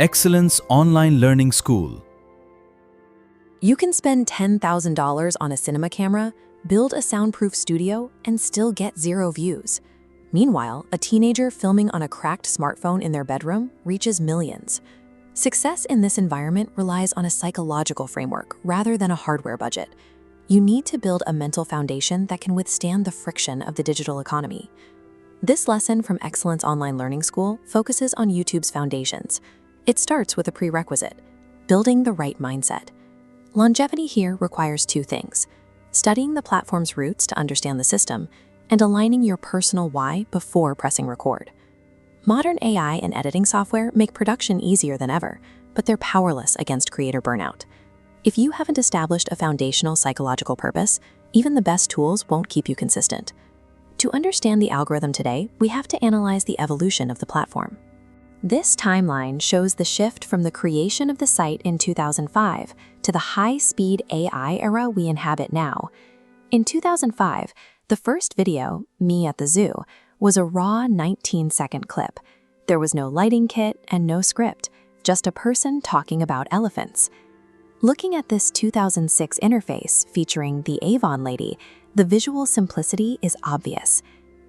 Excellence Online Learning School. You can spend $10,000 on a cinema camera, build a soundproof studio, and still get 0 views. Meanwhile, a teenager filming on a cracked smartphone in their bedroom reaches millions. Success in this environment relies on a psychological framework rather than a hardware budget. You need to build a mental foundation that can withstand the friction of the digital economy. This lesson from Excellence Online Learning School focuses on YouTube's foundations. It starts with a prerequisite: building the right mindset. Longevity here requires 2 things: studying the platform's roots to understand the system, and aligning your personal why before pressing record. Modern AI and editing software make production easier than ever, but they're powerless against creator burnout. If you haven't established a foundational psychological purpose, even the best tools won't keep you consistent. To understand the algorithm today, we have to analyze the evolution of the platform. This timeline shows the shift from the creation of the site in 2005 to the high-speed AI era we inhabit now. In 2005, the first video, Me at the Zoo, was a raw 19-second clip. There was no lighting kit and no script, just a person talking about elephants. Looking at this 2006 interface featuring the Avon lady, the visual simplicity is obvious.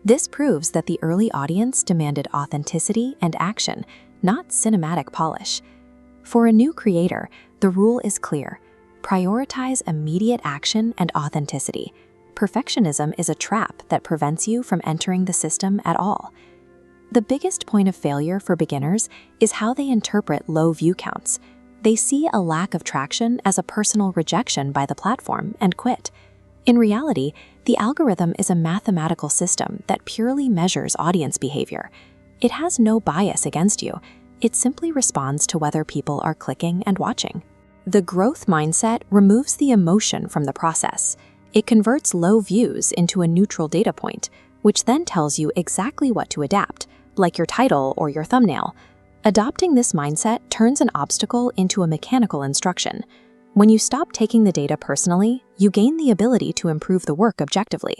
This proves that the early audience demanded authenticity and action, not cinematic polish. For a new creator, the rule is clear: prioritize immediate action and authenticity. Perfectionism is a trap that prevents you from entering the system at all. The biggest point of failure for beginners is how they interpret low view counts. They see a lack of traction as a personal rejection by the platform and quit. In reality, the algorithm is a mathematical system that purely measures audience behavior. It has no bias against you. It simply responds to whether people are clicking and watching. The growth mindset removes the emotion from the process. It converts low views into a neutral data point, which then tells you exactly what to adapt, like your title or your thumbnail. Adopting this mindset turns an obstacle into a mechanical instruction. When you stop taking the data personally, you gain the ability to improve the work objectively.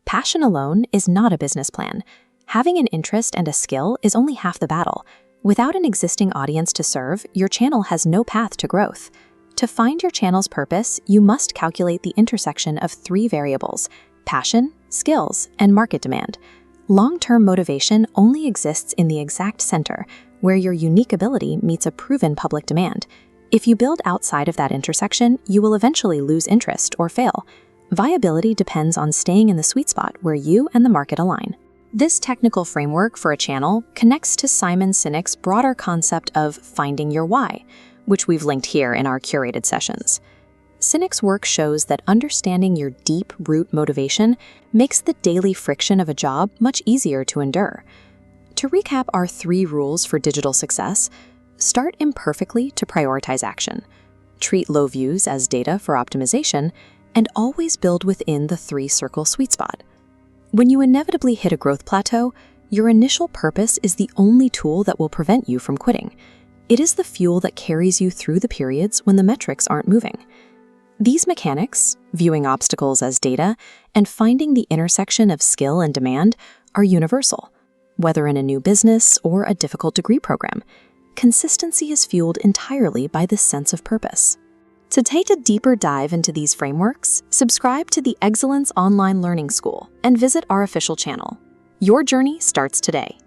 Passion alone is not a business plan. Having an interest and a skill is only half the battle. Without an existing audience to serve, your channel has no path to growth. To find your channel's purpose, you must calculate the intersection of 3 variables: passion, skills, and market demand. Long-term motivation only exists in the exact center, where your unique ability meets a proven public demand. If you build outside of that intersection, you will eventually lose interest or fail. Viability depends on staying in the sweet spot where you and the market align. This technical framework for a channel connects to Simon Sinek's broader concept of finding your why, which we've linked here in our curated sessions. Sinek's work shows that understanding your deep root motivation makes the daily friction of a job much easier to endure. To recap our 3 rules for digital success: start imperfectly to prioritize action, treat low views as data for optimization, and always build within the 3-circle sweet spot. When you inevitably hit a growth plateau, your initial purpose is the only tool that will prevent you from quitting. It is the fuel that carries you through the periods when the metrics aren't moving. These mechanics, viewing obstacles as data and finding the intersection of skill and demand, are universal, whether in a new business or a difficult degree program. Consistency is fueled entirely by this sense of purpose. To take a deeper dive into these frameworks, subscribe to the Excellence Online Learning School and visit our official channel. Your journey starts today.